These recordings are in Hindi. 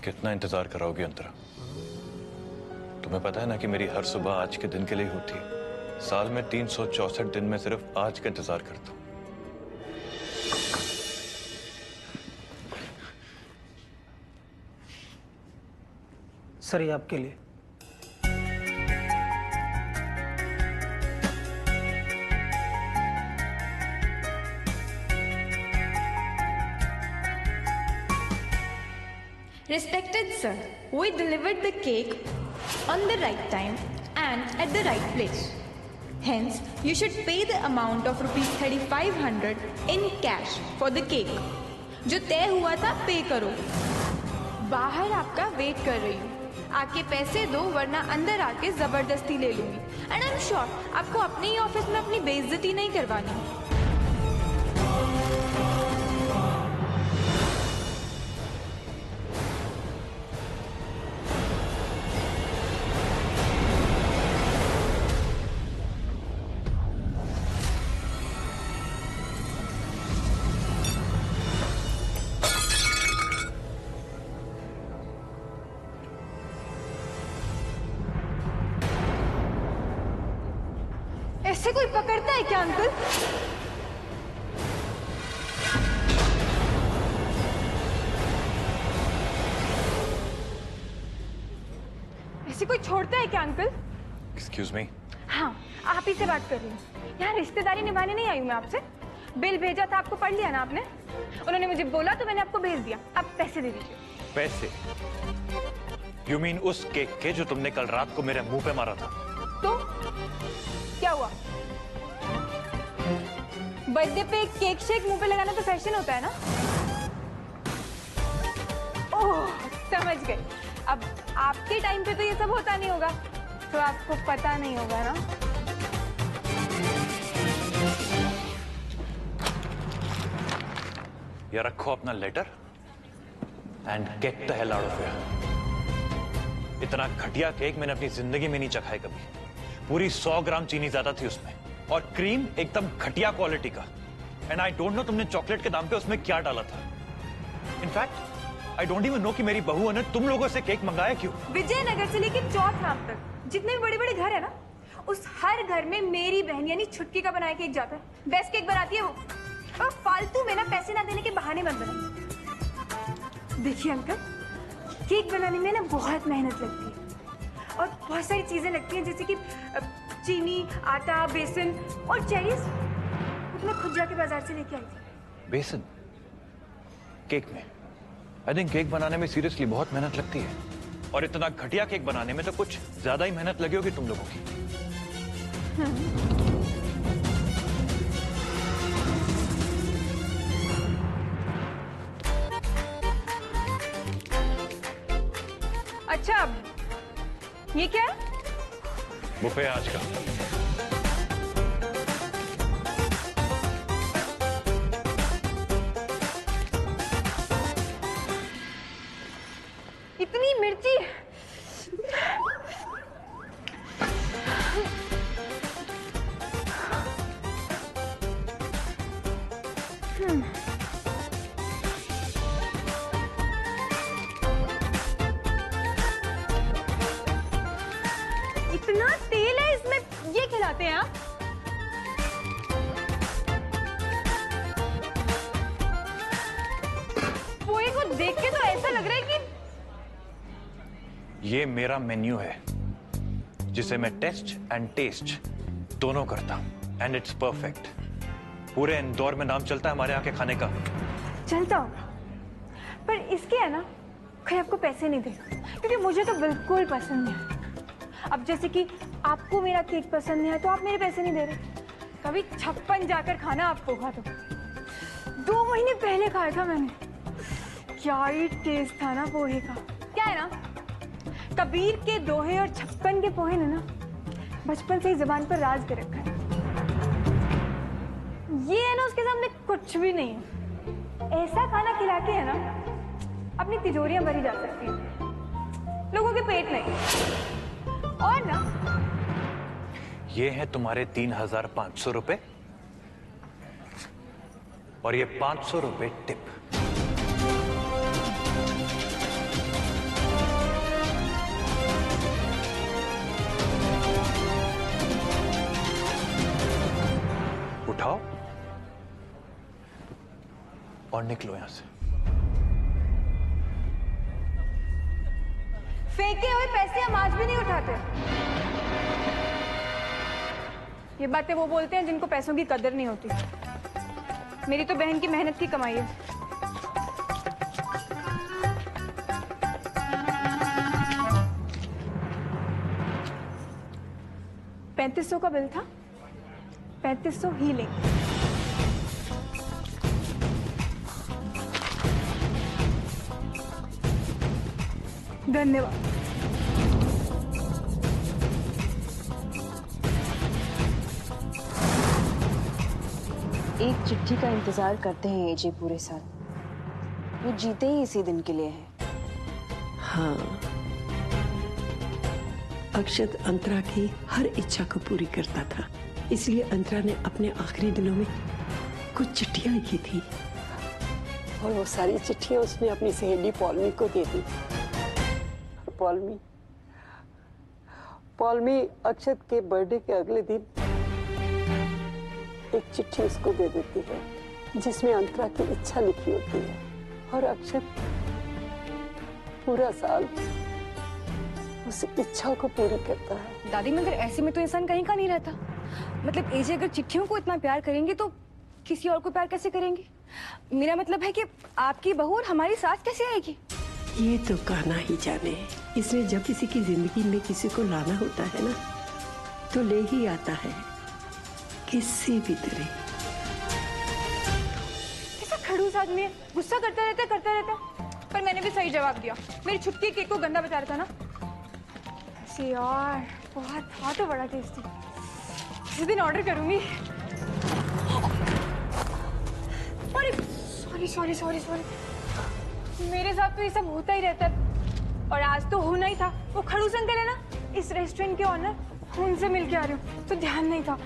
कितना इंतजार कराओगी अंतरा? तुम्हें पता है ना कि मेरी हर सुबह आज के दिन के लिए होती है। साल में 364 दिन में सिर्फ आज का इंतजार करता हूं। सर ये आपके लिए। Respected sir, we delivered the cake on the right time and at the right place. Hence, you should pay the amount of rupees 3500 in cash for the cake. जो तय हुआ था पे करो। बाहर आपका वेट कर रही हूँ। आके पैसे दो वरना अंदर आके जबरदस्ती ले लूंगी। एंड आई एम श्योर आपको अपने ही ऑफिस में अपनी बेइज्जती नहीं करवानी। ऐसे कोई पकड़ता है क्या अंकल? ऐसे कोई छोड़ता है क्या अंकल? Excuse me. हाँ, आप ही से बात कर रही हूँ। यहाँ रिश्तेदारी निभाने नहीं आई हूँ मैं आपसे। बिल भेजा था, आपको पढ़ लिया ना आपने? उन्होंने मुझे बोला तो मैंने आपको भेज दिया। आप पैसे दे दीजिए। पैसे? यू मीन उस केक के जो तुमने कल रात को मेरे मुंह पे मारा था? तो क्या हुआ? बर्थडे पे केक शेक मुंह पे लगाना तो फैशन होता है ना? ओह, समझ गई। अब आपके टाइम पे तो ये सब होता नहीं होगा, तो आपको पता नहीं होगा ना। ये रखो अपना letter and get the hell out of here. इतना घटिया केक मैंने अपनी जिंदगी में नहीं चखा है कभी। पूरी 100 ग्राम चीनी ज्यादा थी उसमें और क्रीम एकदम घटिया क्वालिटी का। एंड आई डोंट नो तुमने चॉकलेट के दाम पे उसमें क्या डाला था। In fact I don't even know कि मेरी बहू ने तुम लोगों से केक मंगाया क्यों। विजयनगर से लेकर चौथाम तक जितने भी बड़े बड़े घर है ना, उस हर घर में मेरी बहन यानी छुटकी का बनाया केक जाता है। बेस्ट केक बनाती है वो। और फालतू में ना पैसे ना देने के बहाने मत बनाओ। देखिए अंकल, केक बनाने में ना बहुत मेहनत लगती है और बहुत सारी चीजें लगती हैं, जैसे कि चीनी, आटा, बेसन और चेरीज। मैं खुद जाके बाजार से लेके आई थी। बेसन केक में? आई थिंक केक बनाने में सीरियसली बहुत मेहनत लगती है, और इतना घटिया केक बनाने में तो कुछ ज्यादा ही मेहनत लगी होगी तुम लोगों की। अच्छा, ये क्या है? बुफे आज का। इतनी मिर्ची। इतना तेल है इसमें, ये खिलाते हैं आप? पोहे को देख के तो ऐसा लग रहा है कि ये मेरा मेन्यू है जिसे मैं टेस्ट एंड टेस्ट दोनों करता हूं, एंड इट्स परफेक्ट। पूरे इंदौर में नाम चलता है हमारे यहाँ के खाने का। चलता होगा, पर इसके है ना कोई आपको पैसे नहीं देगा, क्योंकि मुझे तो बिल्कुल पसंद नहीं। अब जैसे कि आपको मेरा केक पसंद नहीं है तो आप मेरे पैसे नहीं दे रहे। कभी 56 जाकर खाना आप पोहा तो 2 महीने पहले खाया था मैंने। क्या ही टेस्ट था ना पोहे का। क्या है ना, कबीर के दोहे और 56 के पोहे ने ना बचपन से ही जुबान पर राज कर रखा है। ये है ना उसके सामने कुछ भी नहीं है। ऐसा खाना खिला के है ना अपनी तिजोरियां भरी जा सकती है, लोगों के पेट नहीं। और ना ये है तुम्हारे 3500 रुपए, और ये 500 रुपए टिप। उठाओ और निकलो यहां से। फेंके हुए पैसे हम आज भी नहीं उठाते। ये बातें वो बोलते हैं जिनको पैसों की कदर नहीं होती। मेरी तो बहन की मेहनत की कमाई है। $3500 का बिल था, 3500 ही लेंगे। धन्यवाद। एक चिट्ठी का इंतजार करते हैं एजे पूरे साल। वो जीते ही इसी दिन के लिए है। हाँ, अक्षत अंतरा की हर इच्छा को पूरी करता था, इसलिए अंतरा ने अपने आखिरी दिनों में कुछ चिट्ठियां लिखी थी और वो सारी चिट्ठियां उसने अपनी सहेली पॉलमी को दे दी। पॉलमी अक्षत के बर्थडे के अगले दिन एक चिट्ठी उसको दे देती है जिसमें अंतरा की इच्छा लिखी होती है और अक्षत पूरा साल उस इच्छा को पूरी करता है। दादी मगर ऐसे में तो इंसान कहीं का नहीं रहता। मतलब एजे अगर चिट्ठियों को इतना प्यार करेंगे तो किसी और को प्यार कैसे करेंगे? मेरा मतलब है कि आपकी बहू और हमारी सास कैसे आएगी? ये तो कहना ही जाने। इसलिए जब किसी की जिंदगी में किसी को लाना होता है ना, तो ले ही आता है किसी भी तरह। ऐसा खड़ूस आदमी है, गुस्सा करता रहता। पर मैंने भी सही जवाब दिया। मेरी छुटकी केक को गंदा बता रहा था ना। ऐसे यार बहुत था तो बड़ा टेस्टी। किसी दिन ऑर्डर करूंगी। अरे सॉरी। मेरे साथ तो ये सब होता ही रहता है और आज तो होना ही था। वो खड़ूस अंकल है ना, इस रेस्टोरेंट के ऑनर, उनसे मिल के आ रही हूँ तो ध्यान नहीं था।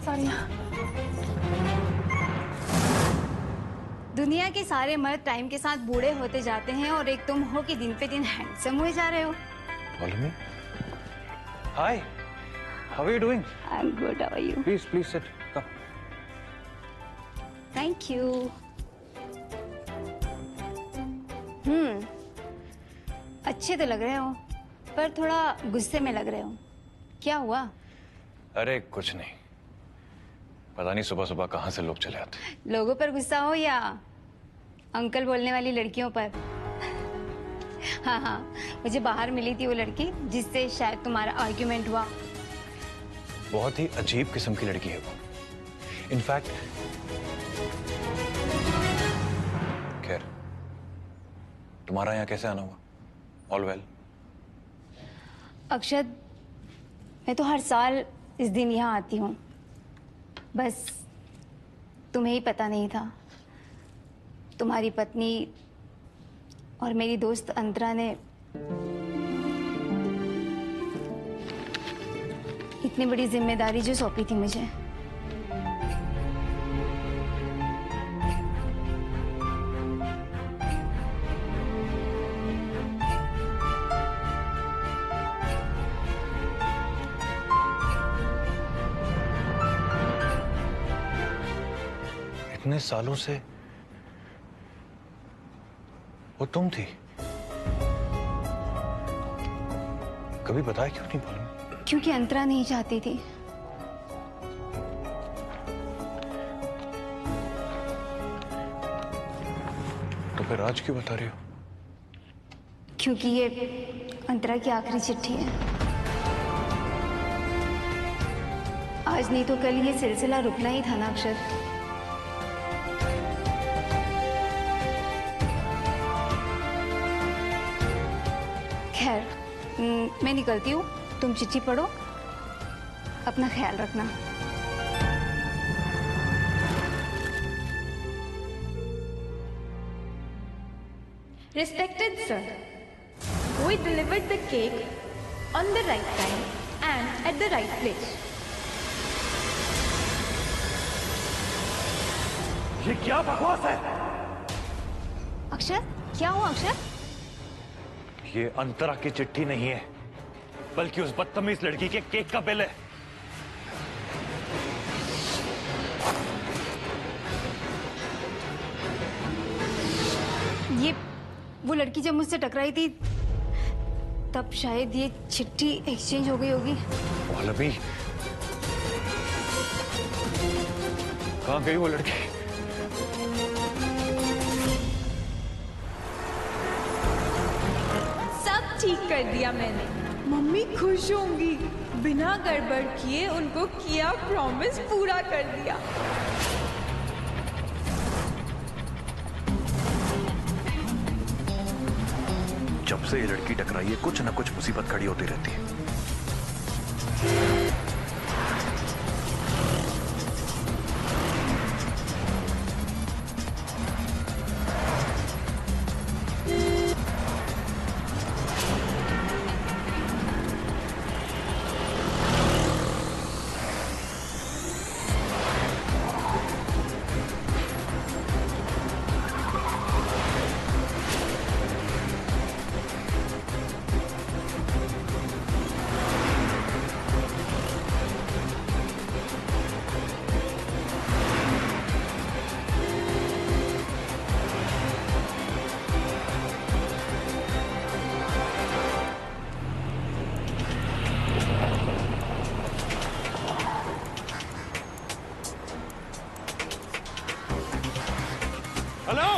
सॉरी। दुनिया के सारे मर्द टाइम के साथ बूढ़े होते जाते हैं और एक तुम हो कि दिन पे दिन हैंडसम हुए जा रहे हो। Paulami, hi, how are you doing? I am good, how are you? Please sit, come. Thank you. अच्छे तो लग रहे हो पर थोड़ा गुस्से में लग रहे हो। क्या हुआ? अरे कुछ नहीं, पता नहीं सुबह सुबह कहाँ से लोग चले आते। लोगों पर गुस्सा हो या अंकल बोलने वाली लड़कियों पर? हाँ, मुझे बाहर मिली थी वो लड़की जिससे शायद तुम्हारा आर्ग्यूमेंट हुआ। बहुत ही अजीब किस्म की लड़की है वो। इनफैक्ट खैर, तुम्हारा यहाँ कैसे आना हुआ? All well? अक्षत, मैं तो हर साल इस दिन यहाँ आती हूँ, बस तुम्हें ही पता नहीं था। तुम्हारी पत्नी और मेरी दोस्त अंतरा ने इतनी बड़ी जिम्मेदारी जो सौंपी थी मुझे। इतने सालों से वो तुम थी? कभी बताया क्यों नहीं पॉलमी? क्योंकि अंतरा नहीं चाहती थी। तो फिर आज क्यों बता रही हो? क्योंकि ये अंतरा की आखिरी चिट्ठी है। आज नहीं तो कल ये सिलसिला रुकना ही था ना अक्षर। खैर, मैं निकलती हूँ, तुम चिट्ठी पढ़ो, अपना ख्याल रखना। Respected sir, we delivered the cake on the right time and at the right place. ये क्या बकवास है? अक्षर, क्या हुआ अक्षर? ये अंतरा की चिट्ठी नहीं है, बल्कि उस बदतमीज लड़की के केक का बिल है। वो लड़की जब मुझसे टकराई थी तब शायद ये चिट्ठी एक्सचेंज हो गई होगी। पौलमी, कहाँ गई वो लड़की? सब ठीक कर दिया मैंने। मम्मी खुश होंगी। बिना गड़बड़ किए उनको किया प्रॉमिस पूरा कर दिया। जब से ये लड़की टकराई है कुछ ना कुछ मुसीबत खड़ी होती रहती है। हेलो,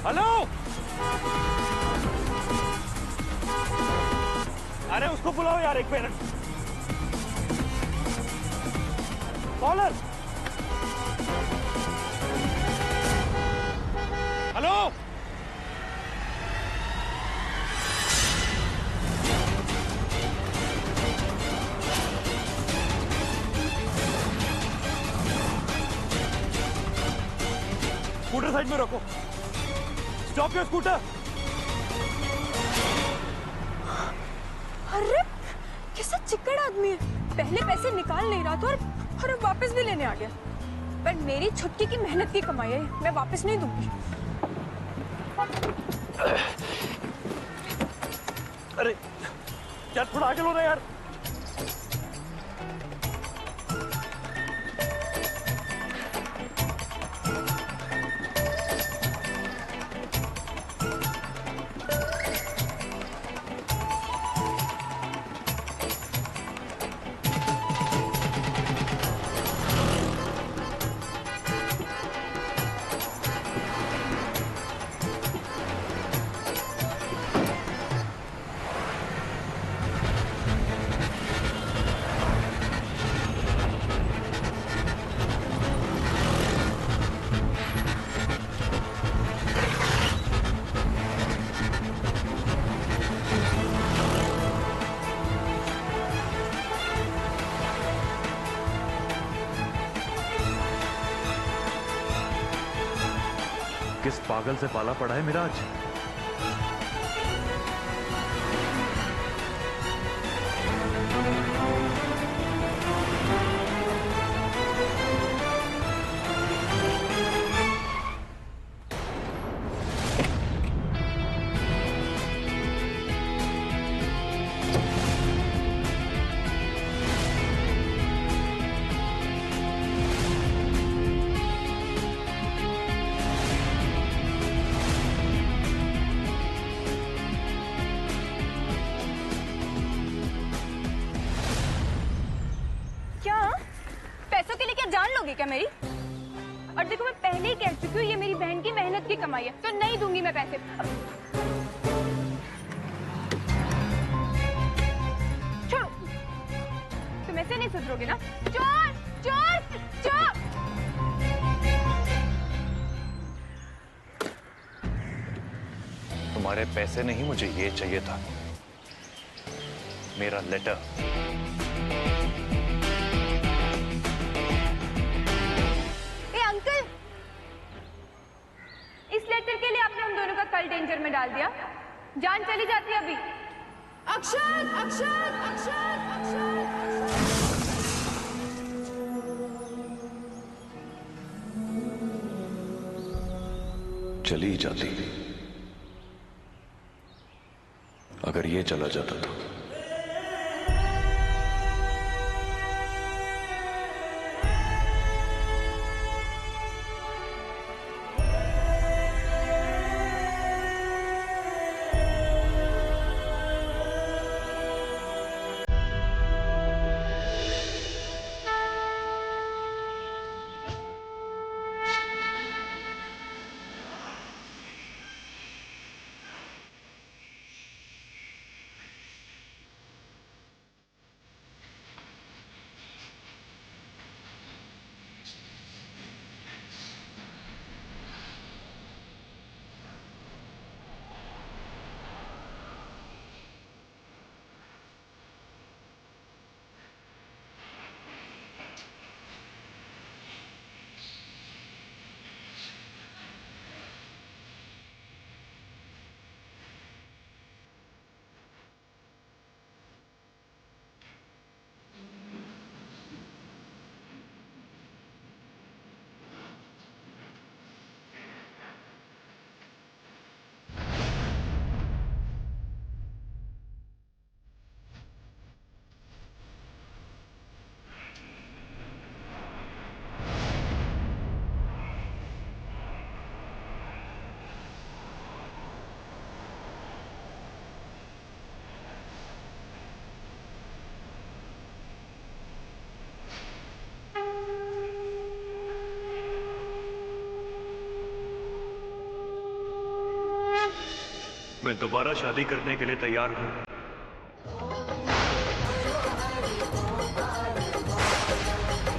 हेलो, अरे उसको बुलाओ यार, एक मिनट। कॉलर, हेलो, स्कूटर साइड में रखो। Stop your scooter. अरे कैसा चिक्कड़ आदमी है। पहले पैसे निकाल नहीं रहा था और अब वापस भी लेने आ गया। पर मेरी छुट्टी की मेहनत की कमाई है, मैं वापस नहीं दूंगी। अरे यार थोड़ा आगे लो ना यार। किस पागल से पाला पड़ा है मिराज। जान लोगे क्या मेरी? और देखो मैं पहले ही कह चुकी हूँ ये मेरी बहन की मेहनत की कमाई है, तो नहीं दूंगी मैं पैसे। छोड़ो, तुम ऐसे नहीं सुधरोगे ना। चोर चोर चोर। तुम्हारे पैसे नहीं, मुझे ये चाहिए था, मेरा लेटर। कल डेंजर में डाल दिया, जान चली जाती अभी। अक्षत अक्षत अक्षत अक्षत चली ही जाती अगर ये चला जाता तो। मैं दोबारा शादी करने के लिए तैयार हूं।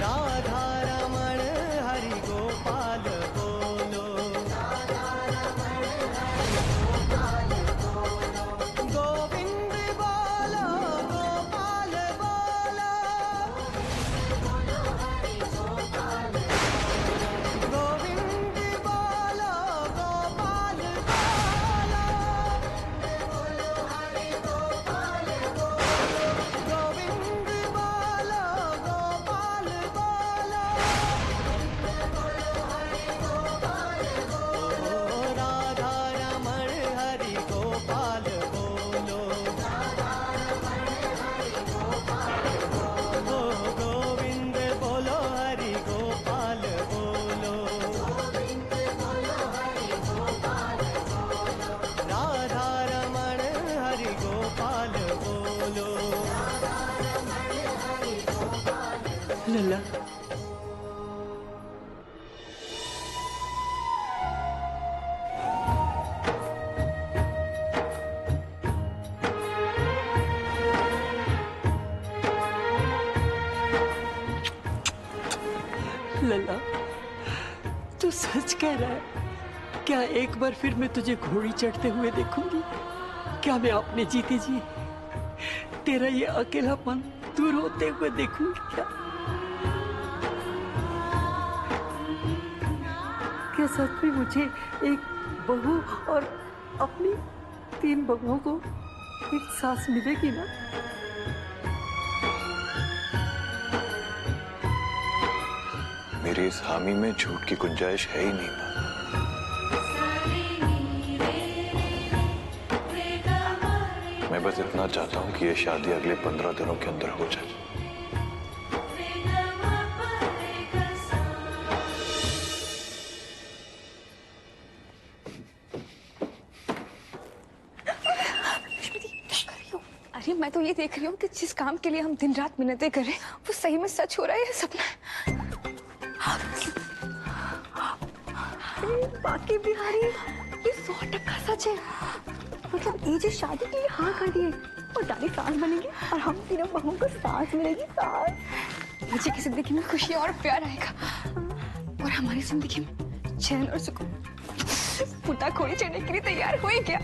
राधा रमण हरि गोपाल बोलो, गोविंद बोलो, गोपाल बोलो, गोविंद बोलो, गोपाल बोलो, गोविंद बोलो, गोपाल बोलो, राधा रमण हरि गोपाल बोलो, गोविंद बोलो हरि गोपाल बोलो, राधा रमण हरि गोपाल बोलो। लला, लला, तू सच कह रहा है? क्या एक बार फिर मैं तुझे घोड़ी चढ़ते हुए देखूंगी? क्या मैं अपने जीते जी तेरा ये अकेलापन दूर होते हुए देखूंगी? क्या सच में मुझे एक बहू और अपनी 3 बहुओं को एक सांस मिलेगी ना? मेरी इस हामी में झूठ की गुंजाइश है ही नहीं। मैं बस इतना चाहता हूं कि ये शादी अगले 15 दिनों के अंदर हो जाए। अरे मैं तो ये देख रही हूँ कि जिस काम के लिए हम दिन रात मिन्नतें कर रहे हैं वो सही में सच हो रहा है या सपना है? बाकी बिहारी, ये 100% सच है। मतलब एजे शादी के लिए हाँ कर दिए और दादी सास बनेगी और हम तीनों बहुओं को सास मिलेगी, सास। मुझे की जिंदगी में खुशी और प्यार आएगा और हमारी जिंदगी में चैन और सुकून। पुता खोड़ी चढ़ने के लिए तैयार हुई क्या?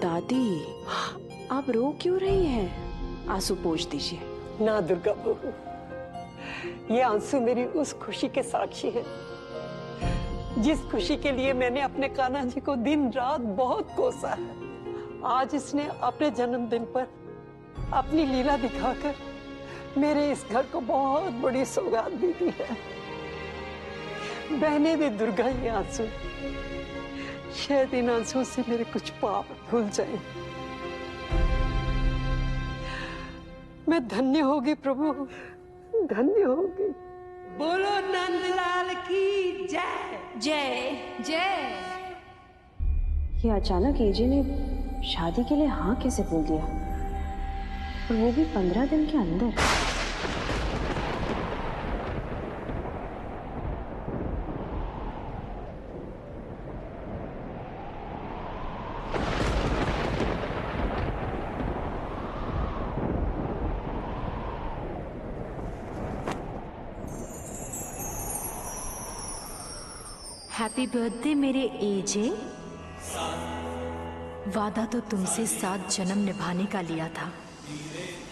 दादी, आप रो क्यों रही हैं? आंसू पोंछ दीजिए। ना दुर्गा बहू, ये आंसू मेरी उस खुशी के साक्षी है जिस खुशी के लिए मैंने अपने कान्हा जी को दिन रात बहुत कोसा है। आज इसने अपने जन्मदिन पर अपनी लीला दिखाकर मेरे इस घर को बहुत बड़ी सौगात दी दी है। बहने दे दुर्गा ये आंसू, शायद इन आंसुओं से मेरे कुछ पाप धुल जाए। मैं धन्य होगी प्रभु, धन्य होगी। बोलो नंदलाल की जय। जय जय। ये अचानक एजे ने शादी के लिए हाँ कैसे बोल दिया, और वो भी 15 दिन के अंदर? हैप्पी बर्थडे मेरे एजे। वादा तो तुमसे 7 जन्म निभाने का लिया था,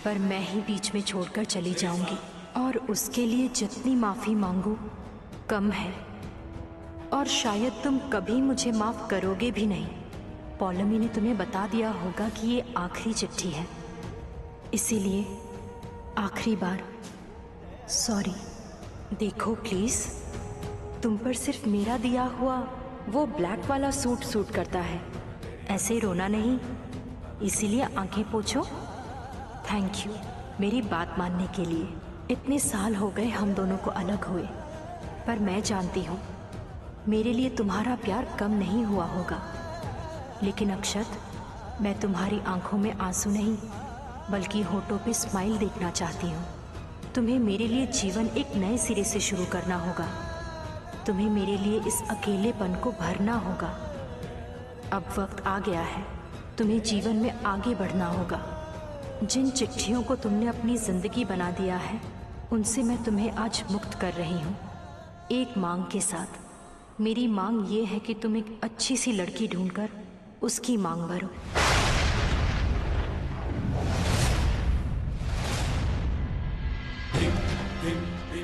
पर मैं ही बीच में छोड़कर चली जाऊंगी और उसके लिए जितनी माफी मांगू कम है, और शायद तुम कभी मुझे माफ करोगे भी नहीं। पौलमी ने तुम्हें बता दिया होगा कि ये आखिरी चिट्ठी है, इसीलिए आखिरी बार सॉरी। देखो प्लीज, तुम पर सिर्फ मेरा दिया हुआ वो ब्लैक वाला सूट करता है, ऐसे रोना नहीं, इसीलिए आंखें पोंछो। थैंक यू मेरी बात मानने के लिए। इतने साल हो गए हम दोनों को अलग हुए, पर मैं जानती हूँ मेरे लिए तुम्हारा प्यार कम नहीं हुआ होगा। लेकिन अक्षत, मैं तुम्हारी आंखों में आंसू नहीं बल्कि होठों पे स्माइल देखना चाहती हूँ। तुम्हें मेरे लिए जीवन एक नए सिरे से शुरू करना होगा। तुम्हें मेरे लिए इस अकेलेपन को भरना होगा। अब वक्त आ गया है, तुम्हें जीवन में आगे बढ़ना होगा। जिन चिट्ठियों को तुमने अपनी जिंदगी बना दिया है, उनसे मैं तुम्हें आज मुक्त कर रही हूँ, एक मांग के साथ। मेरी मांग ये है कि तुम एक अच्छी सी लड़की ढूंढकर उसकी मांग भरो।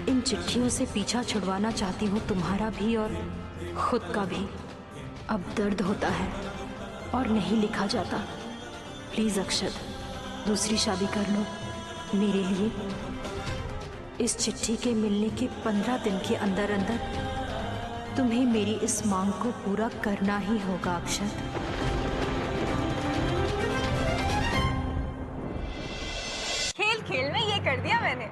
इन चिट्ठियों से पीछा छुड़वाना चाहती हूँ तुम्हारा भी और खुद का भी। अब दर्द होता है और नहीं लिखा जाता। प्लीज अक्षत, दूसरी शादी कर लो मेरे लिए। इस चिट्ठी के मिलने के 15 दिन के अंदर अंदर तुम्हें मेरी इस मांग को पूरा करना ही होगा अक्षत। खेल खेल में ये कर दिया मैंने।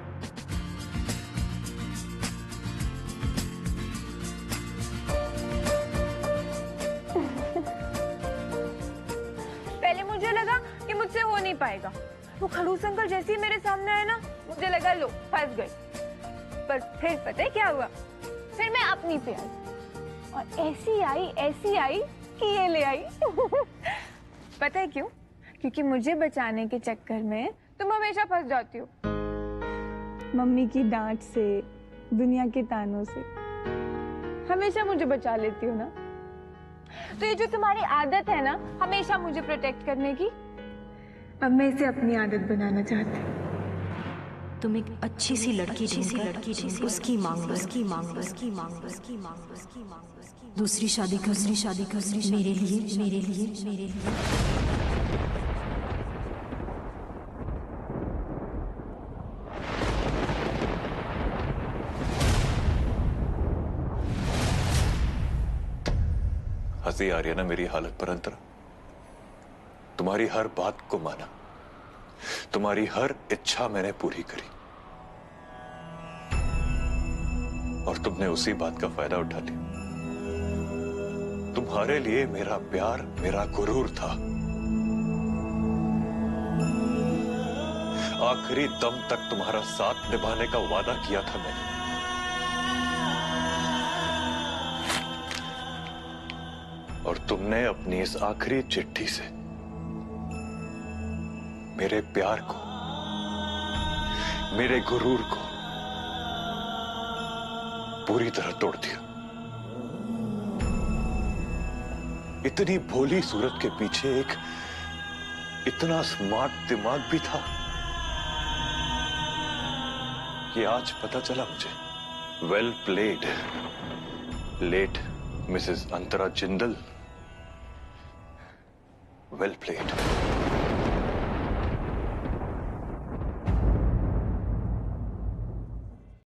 पहले मुझे लगा कि मुझसे हो नहीं पाएगा। वो खड़ूस अंकल जैसे ही मेरे सामने आए ना, मुझे लगा लो फंस गई। पर फिर पता है क्या हुआ? फिर मैं अपनी पे आई और ऐसी आई कि ये ले आई। पता है क्यों? क्योंकि मुझे बचाने के चक्कर में तुम हमेशा फंस जाती हो। मम्मी की डांट से, दुनिया के तानों से हमेशा मुझे बचा लेती हो ना। तो ये जो तुम्हारी आदत है ना हमेशा मुझे प्रोटेक्ट करने की, अब मैं इसे अपनी आदत बनाना चाहती हूँ। तुम एक अच्छी सी लड़की उसकी मांग दूसरी शादी कर मेरे लिए। हंसी आ रही है ना मेरी हालत पर अंतरा? तुम्हारी हर बात को माना, तुम्हारी हर इच्छा मैंने पूरी करी और तुमने उसी बात का फायदा उठा लिया। तुम्हारे लिए मेरा प्यार मेरा गुरूर था। आखिरी दम तक तुम्हारा साथ निभाने का वादा किया था मैंने। और तुमने अपनी इस आखिरी चिट्ठी से मेरे प्यार को, मेरे गुरूर को पूरी तरह तोड़ दिया। इतनी भोली सूरत के पीछे एक इतना स्मार्ट दिमाग भी था, ये आज पता चला मुझे। वेल प्लेड लेट मिसेस अंतरा जिंदल, वेल प्लेड।